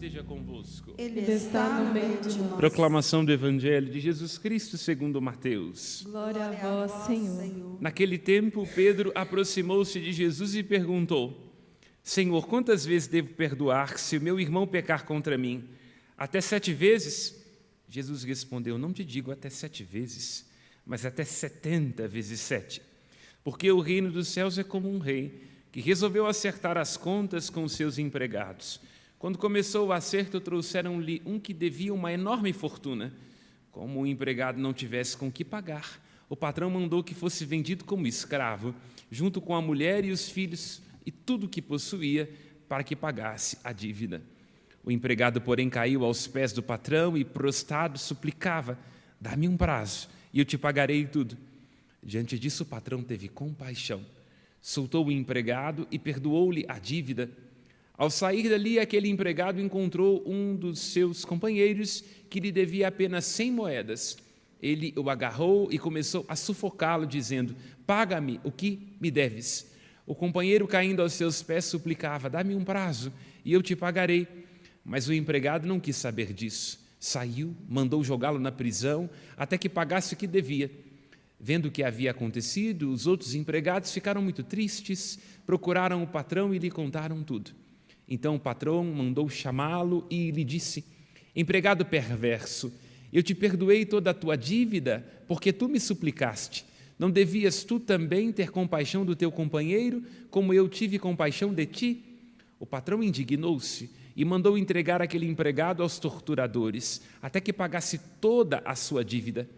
esteja convosco. Ele está no meio de nós. Proclamação do Evangelho de Jesus Cristo segundo Mateus. Glória a vós, Senhor. Naquele tempo, Pedro aproximou-se de Jesus e perguntou: Senhor, quantas vezes devo perdoar se o meu irmão pecar contra mim? Até 7 vezes? Jesus respondeu: Não te digo até 7 vezes, mas até 70 vezes 7. Porque o reino dos céus é como um rei que resolveu acertar as contas com os seus empregados. Quando começou o acerto, trouxeram-lhe um que devia uma enorme fortuna. Como o empregado não tivesse com que pagar, o patrão mandou que fosse vendido como escravo, junto com a mulher e os filhos e tudo o que possuía, para que pagasse a dívida. O empregado, porém, caiu aos pés do patrão e, prostrado, suplicava: Dá-me um prazo e eu te pagarei tudo. Diante disso, o patrão teve compaixão, soltou o empregado e perdoou-lhe a dívida. Ao sair dali, aquele empregado encontrou um dos seus companheiros que lhe devia apenas 100 moedas. Ele o agarrou e começou a sufocá-lo, dizendo: Paga-me o que me deves. O companheiro, caindo aos seus pés, suplicava: Dá-me um prazo e eu te pagarei. Mas o empregado não quis saber disso. Saiu, mandou jogá-lo na prisão até que pagasse o que devia. Vendo o que havia acontecido, os outros empregados ficaram muito tristes, procuraram o patrão e lhe contaram tudo. Então o patrão mandou chamá-lo e lhe disse: Empregado perverso, eu te perdoei toda a tua dívida, porque tu me suplicaste. Não devias tu também ter compaixão do teu companheiro, como eu tive compaixão de ti? O patrão indignou-se e mandou entregar aquele empregado aos torturadores, até que pagasse toda a sua dívida.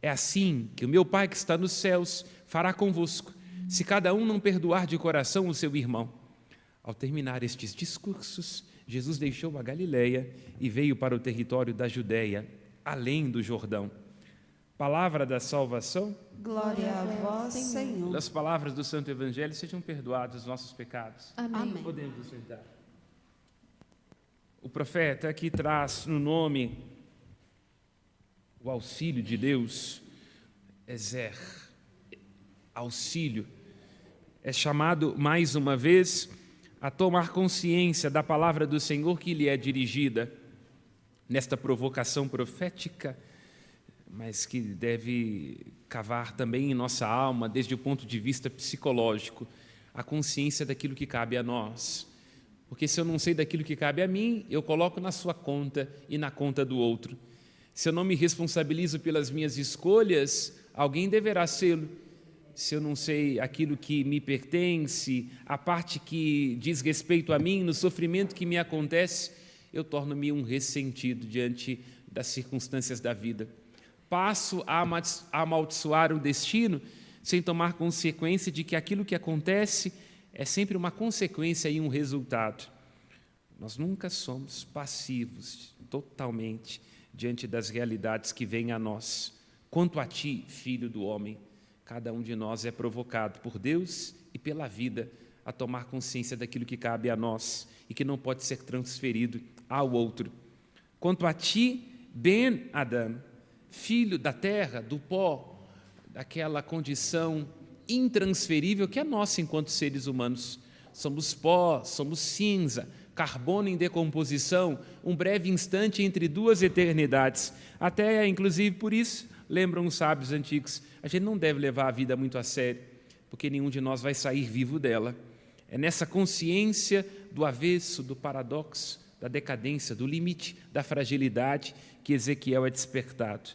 É assim que o meu Pai que está nos céus fará convosco, se cada um não perdoar de coração o seu irmão. Ao terminar estes discursos, Jesus deixou a Galileia e veio para o território da Judéia, além do Jordão. Palavra da salvação. Glória a vós, Senhor. Pelas palavras do Santo Evangelho, sejam perdoados os nossos pecados. Amém. Podemos nos sentar. O profeta aqui traz no nome o auxílio de Deus, Ezer, auxílio. É chamado mais uma vez a tomar consciência da palavra do Senhor que lhe é dirigida nesta provocação profética, mas que deve cavar também em nossa alma, desde o ponto de vista psicológico, a consciência daquilo que cabe a nós. Porque se eu não sei daquilo que cabe a mim, eu coloco na sua conta e na conta do outro. Se eu não me responsabilizo pelas minhas escolhas, alguém deverá sê-lo. Se eu não sei aquilo que me pertence, a parte que diz respeito a mim, no sofrimento que me acontece, eu torno-me um ressentido diante das circunstâncias da vida. Passo a amaldiçoar o destino sem tomar consequência de que aquilo que acontece é sempre uma consequência e um resultado. Nós nunca somos passivos totalmente diante das realidades que vêm a nós. Quanto a ti, filho do homem, cada um de nós é provocado por Deus e pela vida a tomar consciência daquilo que cabe a nós e que não pode ser transferido ao outro. Quanto a ti, Ben Adam, filho da terra, do pó, daquela condição intransferível que é nossa enquanto seres humanos. Somos pó, somos cinza, carbono em decomposição, um breve instante entre duas eternidades. Até, inclusive, por isso, lembram os sábios antigos, a gente não deve levar a vida muito a sério, porque nenhum de nós vai sair vivo dela. É nessa consciência do avesso, do paradoxo, da decadência, do limite, da fragilidade, que Ezequiel é despertado.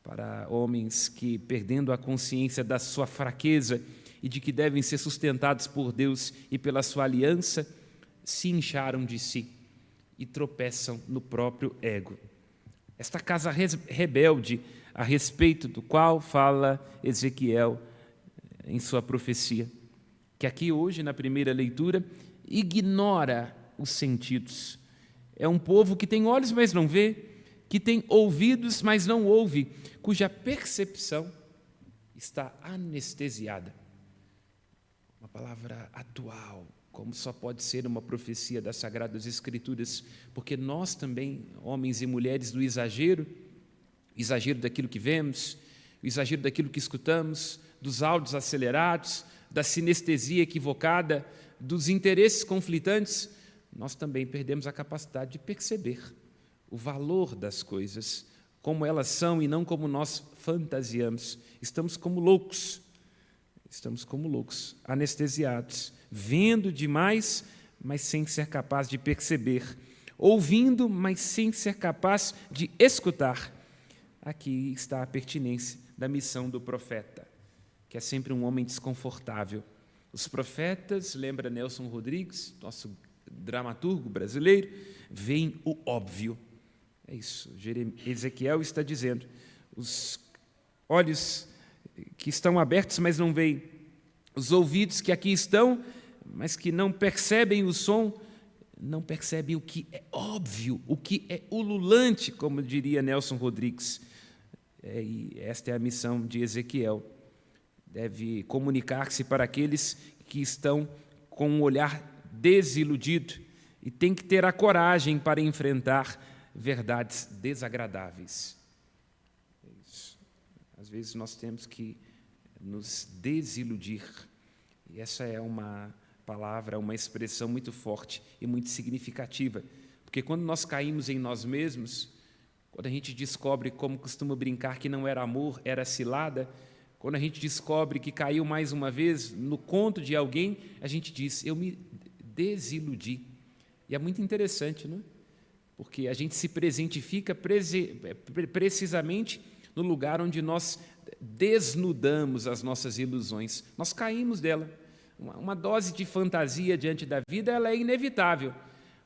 Para homens que, perdendo a consciência da sua fraqueza e de que devem ser sustentados por Deus e pela sua aliança, se incharam de si e tropeçam no próprio ego. Esta casa rebelde, a respeito do qual fala Ezequiel em sua profecia, que aqui hoje, na primeira leitura, ignora os sentidos. É um povo que tem olhos, mas não vê, que tem ouvidos, mas não ouve, cuja percepção está anestesiada. Uma palavra atual, como só pode ser uma profecia das Sagradas Escrituras, porque nós também, homens e mulheres do exagero daquilo que vemos, o exagero daquilo que escutamos, dos áudios acelerados, da sinestesia equivocada, dos interesses conflitantes, nós também perdemos a capacidade de perceber o valor das coisas, como elas são e não como nós fantasiamos. Estamos como loucos, anestesiados, vendo demais, mas sem ser capaz de perceber, ouvindo, mas sem ser capaz de escutar. Aqui está a pertinência da missão do profeta, que é sempre um homem desconfortável. Os profetas, lembra Nelson Rodrigues, nosso dramaturgo brasileiro, veem o óbvio. É isso, Ezequiel está dizendo, os olhos que estão abertos, mas não veem, os ouvidos que aqui estão, mas que não percebem o som, não percebem o que é óbvio, o que é ululante, como diria Nelson Rodrigues. E esta é a missão de Ezequiel. Deve comunicar-se para aqueles que estão com um olhar desiludido e tem que ter a coragem para enfrentar verdades desagradáveis. Às vezes nós temos que nos desiludir. E essa é uma palavra, uma expressão muito forte e muito significativa. Porque quando nós caímos em nós mesmos, quando a gente descobre, como costumo brincar, que não era amor, era cilada, quando a gente descobre que caiu mais uma vez no conto de alguém, a gente diz, eu me desiludi. E é muito interessante, não é? Porque a gente se presentifica precisamente no lugar onde nós desnudamos as nossas ilusões. Nós caímos dela. Uma dose de fantasia diante da vida, ela é inevitável,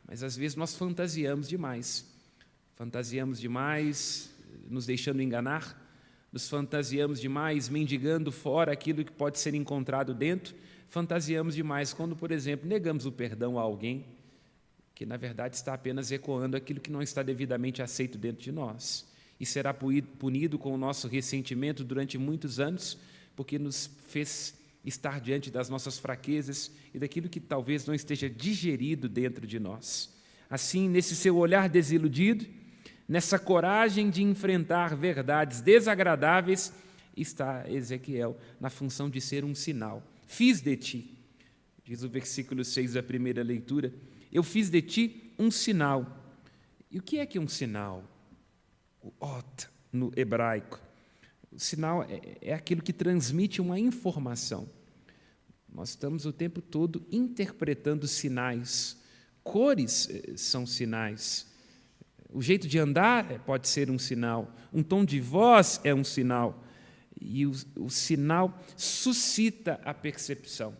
mas às vezes nós fantasiamos demais. Fantasiamos demais, nos deixando enganar, nos fantasiamos demais, mendigando fora aquilo que pode ser encontrado dentro, fantasiamos demais quando, por exemplo, negamos o perdão a alguém que, na verdade, está apenas ecoando aquilo que não está devidamente aceito dentro de nós. E será punido com o nosso ressentimento durante muitos anos, porque nos fez estar diante das nossas fraquezas e daquilo que talvez não esteja digerido dentro de nós. Assim, nesse seu olhar desiludido, nessa coragem de enfrentar verdades desagradáveis, está Ezequiel na função de ser um sinal. Fiz de ti, diz o versículo 6 da primeira leitura, eu fiz de ti um sinal. E o que é um sinal? O ot, no hebraico. O sinal é aquilo que transmite uma informação. Nós estamos o tempo todo interpretando sinais. Cores são sinais. O jeito de andar pode ser um sinal. Um tom de voz é um sinal. E o sinal suscita a percepção.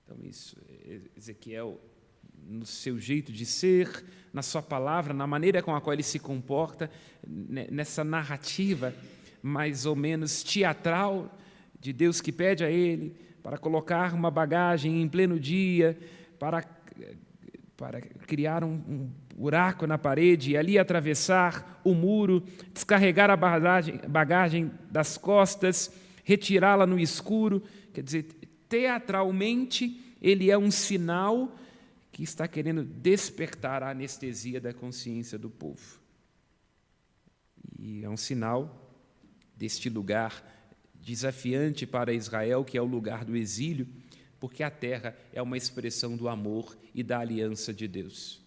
Então, isso, Ezequiel, no seu jeito de ser, na sua palavra, na maneira com a qual ele se comporta, nessa narrativa mais ou menos teatral de Deus que pede a ele para colocar uma bagagem em pleno dia, para criar um buraco na parede e ali atravessar o muro, descarregar a bagagem das costas, retirá-la no escuro. Quer dizer, teatralmente, ele é um sinal que está querendo despertar a anestesia da consciência do povo. E é um sinal deste lugar desafiante para Israel, que é o lugar do exílio, porque a terra é uma expressão do amor e da aliança de Deus.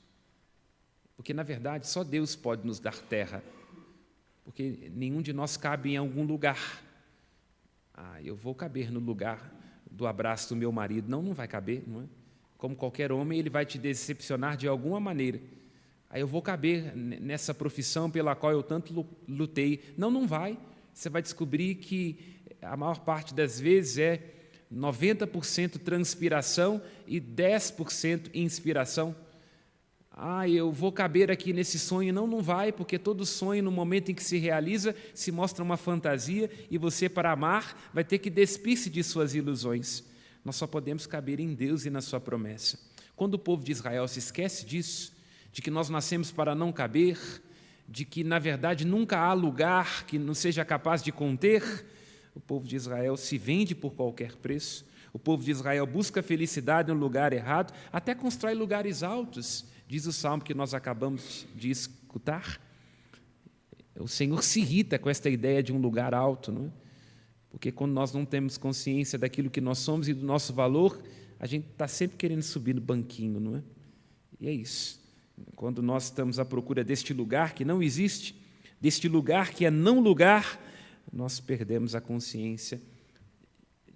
Porque, na verdade, só Deus pode nos dar terra, porque nenhum de nós cabe em algum lugar. Eu vou caber no lugar do abraço do meu marido. Não vai caber, não é? Como qualquer homem, ele vai te decepcionar de alguma maneira. Eu vou caber nessa profissão pela qual eu tanto lutei. Não vai. Você vai descobrir que a maior parte das vezes é 90% transpiração e 10% inspiração. Eu vou caber aqui nesse sonho. Não vai, porque todo sonho, no momento em que se realiza, se mostra uma fantasia e você, para amar, vai ter que despir-se de suas ilusões. Nós só podemos caber em Deus e na sua promessa. Quando o povo de Israel se esquece disso, de que nós nascemos para não caber, de que, na verdade, nunca há lugar que não seja capaz de conter, o povo de Israel se vende por qualquer preço, o povo de Israel busca felicidade no lugar errado, até constrói lugares altos, diz o salmo que nós acabamos de escutar. O Senhor se irrita com esta ideia de um lugar alto, não é? Porque quando nós não temos consciência daquilo que nós somos e do nosso valor, a gente está sempre querendo subir no banquinho, não é? E é isso. Quando nós estamos à procura deste lugar que não existe, deste lugar que é não lugar, nós perdemos a consciência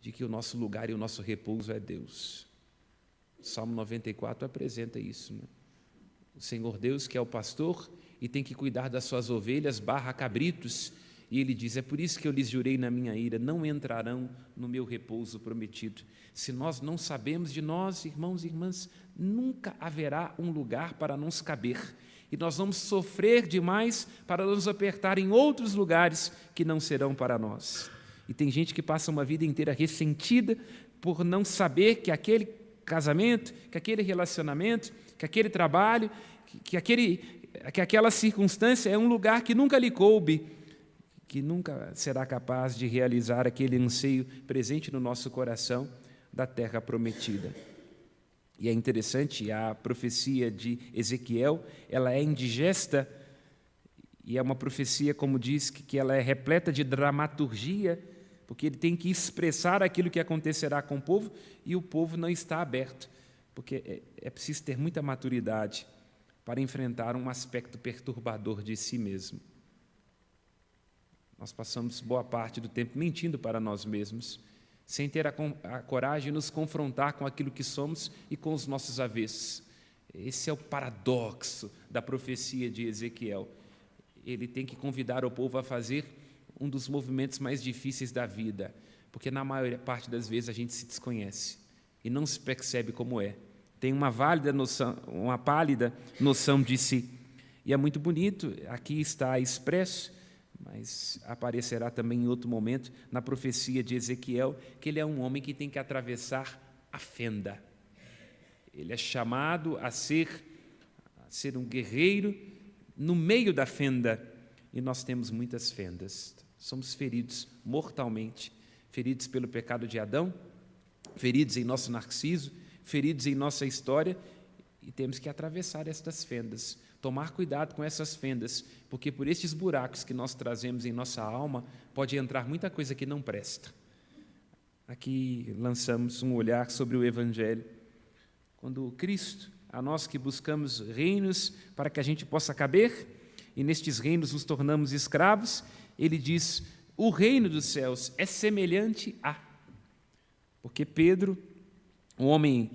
de que o nosso lugar e o nosso repouso é Deus. O Salmo 94 apresenta isso, né? O Senhor Deus, que é o pastor e tem que cuidar das suas ovelhas, cabritos, e ele diz, é por isso que eu lhes jurei na minha ira, não entrarão no meu repouso prometido. Se nós não sabemos de nós, irmãos e irmãs, nunca haverá um lugar para nos caber, e nós vamos sofrer demais para nos apertar em outros lugares que não serão para nós. E tem gente que passa uma vida inteira ressentida por não saber que aquele casamento, que aquele relacionamento, que aquele trabalho, que aquela circunstância é um lugar que nunca lhe coube, que nunca será capaz de realizar aquele anseio presente no nosso coração da terra prometida. E é interessante, a profecia de Ezequiel, ela é indigesta, e é uma profecia, como diz, que ela é repleta de dramaturgia, porque ele tem que expressar aquilo que acontecerá com o povo, e o povo não está aberto, porque é preciso ter muita maturidade para enfrentar um aspecto perturbador de si mesmo. Nós passamos boa parte do tempo mentindo para nós mesmos, sem ter a coragem de nos confrontar com aquilo que somos e com os nossos avessos. Esse é o paradoxo da profecia de Ezequiel. Ele tem que convidar o povo a fazer um dos movimentos mais difíceis da vida, porque na maior parte das vezes a gente se desconhece e não se percebe como é. Tem uma pálida noção de si. E é muito bonito, aqui está expresso, mas aparecerá também em outro momento, na profecia de Ezequiel, que ele é um homem que tem que atravessar a fenda. Ele é chamado a ser um guerreiro no meio da fenda, e nós temos muitas fendas. Somos feridos mortalmente, feridos pelo pecado de Adão, feridos em nosso narciso, feridos em nossa história, e temos que atravessar estas fendas, tomar cuidado com essas fendas, porque por estes buracos que nós trazemos em nossa alma, pode entrar muita coisa que não presta. Aqui lançamos um olhar sobre o Evangelho. Quando Cristo, a nós que buscamos reinos para que a gente possa caber, e nestes reinos nos tornamos escravos, ele diz, o reino dos céus é semelhante a... Porque Pedro, um homem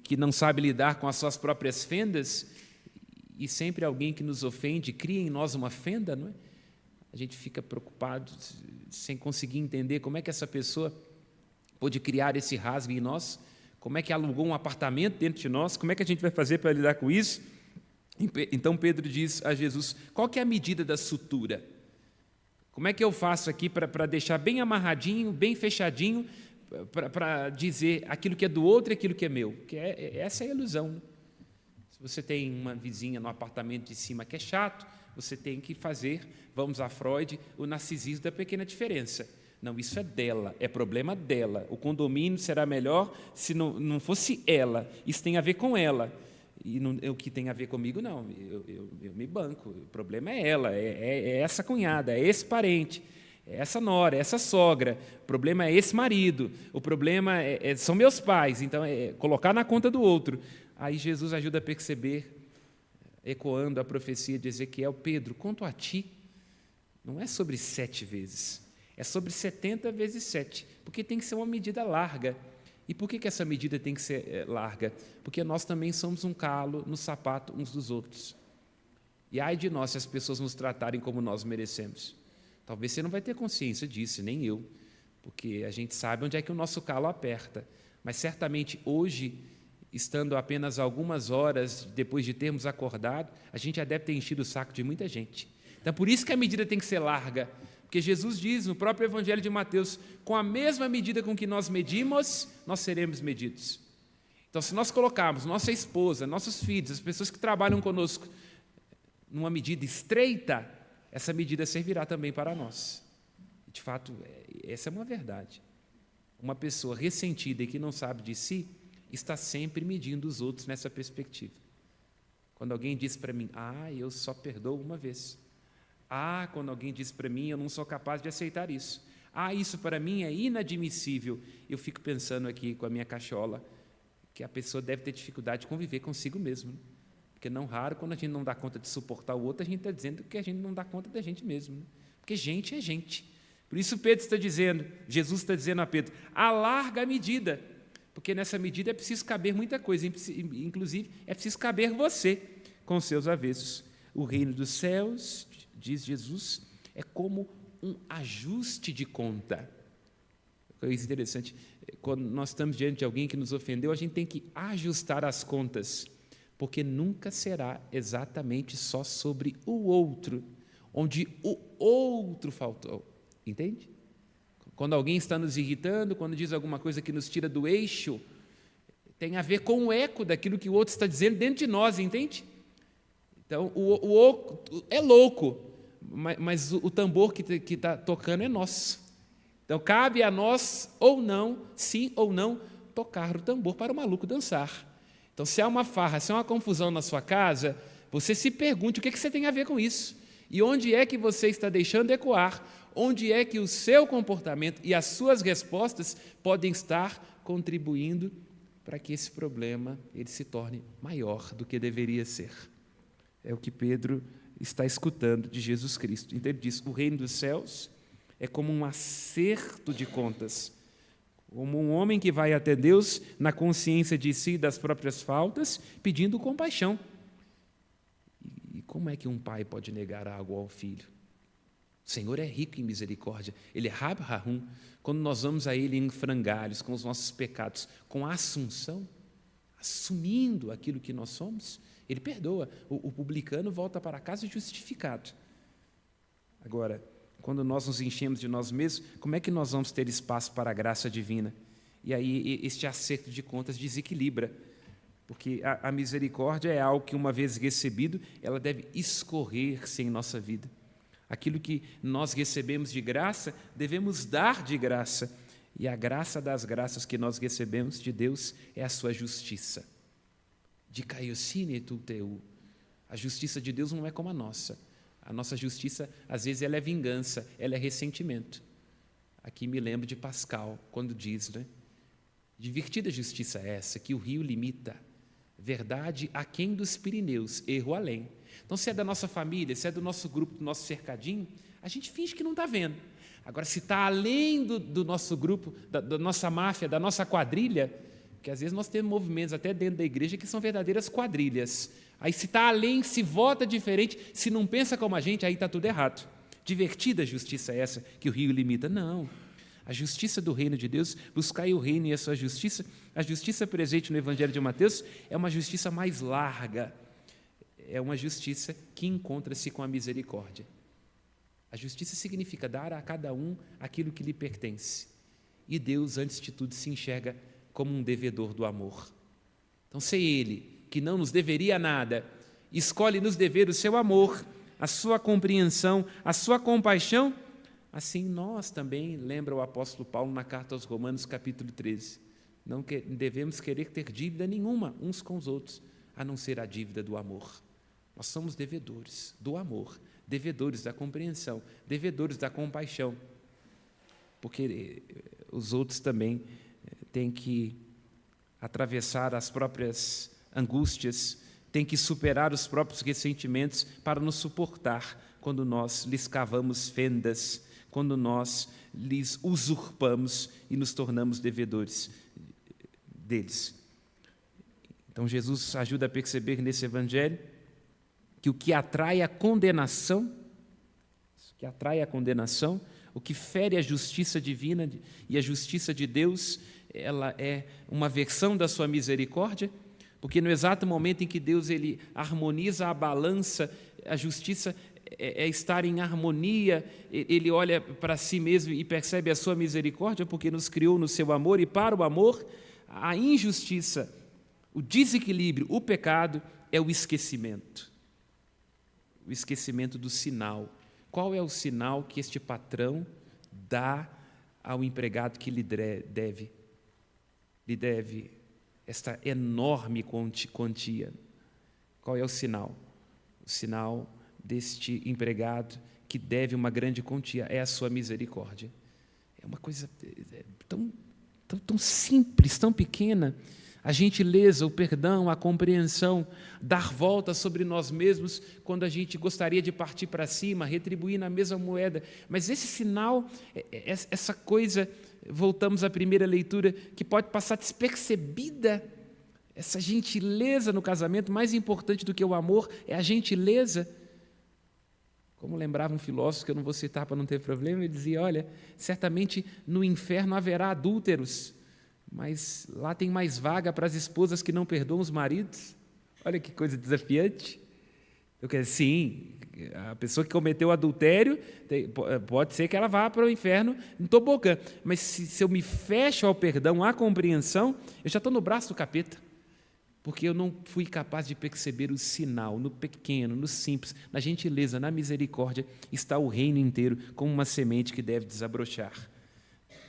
que não sabe lidar com as suas próprias fendas, e sempre alguém que nos ofende, cria em nós uma fenda, não é? A gente fica preocupado, sem conseguir entender como é que essa pessoa pôde criar esse rasgo em nós, como é que alugou um apartamento dentro de nós, como é que a gente vai fazer para lidar com isso? Então Pedro diz a Jesus, qual que é a medida da sutura? Como é que eu faço aqui para deixar bem amarradinho, bem fechadinho, para dizer aquilo que é do outro e aquilo que é meu? Porque essa é a ilusão, né? Se você tem uma vizinha no apartamento de cima que é chato, você tem que fazer, vamos a Freud, o narcisismo da pequena diferença. Não, isso é dela, é problema dela. O condomínio será melhor se não fosse ela. Isso tem a ver com ela. E não, o que tem a ver comigo, não. Eu me banco. O problema é ela, é essa cunhada, é esse parente, é essa nora, é essa sogra. O problema é esse marido. O problema são meus pais. Então, é colocar na conta do outro. Aí Jesus ajuda a perceber, ecoando a profecia de Ezequiel, Pedro, quanto a ti, não é sobre 7 vezes, é sobre 70 vezes 7, porque tem que ser uma medida larga. E por que essa medida tem que ser larga? Porque nós também somos um calo no sapato uns dos outros. E ai de nós se as pessoas nos tratarem como nós merecemos. Talvez você não vai ter consciência disso, nem eu, porque a gente sabe onde é que o nosso calo aperta. Mas certamente hoje, estando apenas algumas horas depois de termos acordado, a gente já deve ter enchido o saco de muita gente. Então, por isso que a medida tem que ser larga, porque Jesus diz no próprio Evangelho de Mateus, com a mesma medida com que nós medimos, nós seremos medidos. Então, se nós colocarmos nossa esposa, nossos filhos, as pessoas que trabalham conosco, numa medida estreita, essa medida servirá também para nós. De fato, essa é uma verdade. Uma pessoa ressentida e que não sabe de si, está sempre medindo os outros nessa perspectiva. Quando alguém diz para mim, eu só perdoo uma vez. Quando alguém diz para mim, eu não sou capaz de aceitar isso. Isso para mim é inadmissível. Eu fico pensando aqui com a minha cachola, que a pessoa deve ter dificuldade de conviver consigo mesmo. Porque não raro, quando a gente não dá conta de suportar o outro, a gente está dizendo que a gente não dá conta da gente mesmo, né? Porque gente é gente. Por isso Pedro está dizendo, Jesus está dizendo a Pedro, alarga a medida, porque nessa medida é preciso caber muita coisa, inclusive é preciso caber você com os seus avessos. O reino dos céus, diz Jesus, é como um ajuste de conta. Coisa interessante, quando nós estamos diante de alguém que nos ofendeu, a gente tem que ajustar as contas, porque nunca será exatamente só sobre o outro, onde o outro faltou. Entende? Quando alguém está nos irritando, quando diz alguma coisa que nos tira do eixo, tem a ver com o eco daquilo que o outro está dizendo dentro de nós, entende? Então, o é louco, mas o tambor que está tocando é nosso. Então, cabe a nós, ou não, sim ou não, tocar o tambor para o maluco dançar. Então, se há uma farra, se há uma confusão na sua casa, você se pergunte o que você tem a ver com isso. E onde é que você está deixando ecoar? Onde é que o seu comportamento e as suas respostas podem estar contribuindo para que esse problema ele se torne maior do que deveria ser? É o que Pedro está escutando de Jesus Cristo. Então ele diz, o reino dos céus é como um acerto de contas, como um homem que vai até Deus na consciência de si e das próprias faltas, pedindo compaixão. E como é que um pai pode negar algo ao filho? O Senhor é rico em misericórdia, Ele é Rab Rahum. Quando nós vamos a Ele em frangalhos, com os nossos pecados, com a assunção, assumindo aquilo que nós somos, Ele perdoa. O publicano volta para casa justificado. Agora, quando nós nos enchemos de nós mesmos, como é que nós vamos ter espaço para a graça divina? E aí este acerto de contas desequilibra, porque a misericórdia é algo que, uma vez recebido, ela deve escorrer-se em nossa vida. Aquilo que nós recebemos de graça, devemos dar de graça. E a graça das graças que nós recebemos de Deus é a sua justiça. Dikaiosine tu teu. A justiça de Deus não é como a nossa. A nossa justiça, às vezes, ela é vingança, ela é ressentimento. Aqui me lembro de Pascal, quando diz, né? Divertida justiça é essa, que o rio limita. Verdade aquém dos Pirineus, erro além. Então, se é da nossa família, se é do nosso grupo, do nosso cercadinho, a gente finge que não está vendo. Agora, se está além do nosso grupo, da nossa máfia, da nossa quadrilha, porque às vezes nós temos movimentos até dentro da igreja que são verdadeiras quadrilhas. Aí, se está além, se vota diferente, se não pensa como a gente, aí está tudo errado. Divertida justiça é essa que o rio limita? Não. A justiça do reino de Deus, buscai o reino e a sua justiça. A justiça presente no Evangelho de Mateus é uma justiça mais larga. É uma justiça que encontra-se com a misericórdia. A justiça significa dar a cada um aquilo que lhe pertence. E Deus, antes de tudo, se enxerga como um devedor do amor. Então, se Ele, que não nos deveria nada, escolhe nos dever o seu amor, a sua compreensão, a sua compaixão, assim nós também, lembra o apóstolo Paulo na carta aos Romanos, capítulo 13, não devemos querer ter dívida nenhuma uns com os outros, a não ser a dívida do amor. Nós somos devedores do amor, devedores da compreensão, devedores da compaixão, porque os outros também têm que atravessar as próprias angústias, têm que superar os próprios ressentimentos para nos suportar quando nós lhes cavamos fendas, quando nós lhes usurpamos e nos tornamos devedores deles. Então, Jesus ajuda a perceber nesse Evangelho que o que atrai a condenação, o que fere a justiça divina e a justiça de Deus, ela é uma versão da sua misericórdia, porque no exato momento em que Deus ele harmoniza a balança, a justiça é estar em harmonia, ele olha para si mesmo e percebe a sua misericórdia, porque nos criou no seu amor, e para o amor, a injustiça, o desequilíbrio, o pecado é o esquecimento do sinal. Qual é o sinal que este patrão dá ao empregado que lhe deve esta enorme quantia? Qual é o sinal? O sinal deste empregado que deve uma grande quantia é a sua misericórdia. É uma coisa tão simples, tão pequena. A gentileza, o perdão, a compreensão, dar volta sobre nós mesmos quando a gente gostaria de partir para cima, retribuir na mesma moeda. Mas esse sinal, essa coisa, voltamos à primeira leitura, que pode passar despercebida, essa gentileza no casamento, mais importante do que o amor, é a gentileza. Como lembrava um filósofo, que eu não vou citar para não ter problema, ele dizia, olha, certamente no inferno haverá adúlteros, mas lá tem mais vaga para as esposas que não perdoam os maridos. Olha que coisa desafiante. Eu quero dizer, sim, a pessoa que cometeu adultério, pode ser que ela vá para o inferno em tobogã, mas se eu me fecho ao perdão, à compreensão, eu já estou no braço do capeta, porque eu não fui capaz de perceber o sinal, no pequeno, no simples, na gentileza, na misericórdia, está o reino inteiro como uma semente que deve desabrochar.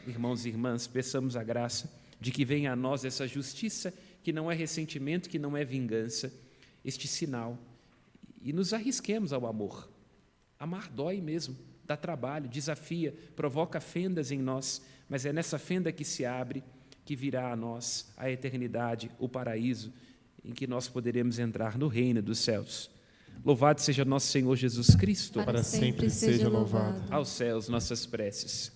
Irmãos e irmãs, peçamos a graça de que venha a nós essa justiça, que não é ressentimento, que não é vingança, este sinal, e nos arrisquemos ao amor. Amar dói mesmo, dá trabalho, desafia, provoca fendas em nós, mas é nessa fenda que se abre, que virá a nós a eternidade, o paraíso, em que nós poderemos entrar no reino dos céus. Louvado seja nosso Senhor Jesus Cristo. Para sempre seja louvado. Aos céus nossas preces.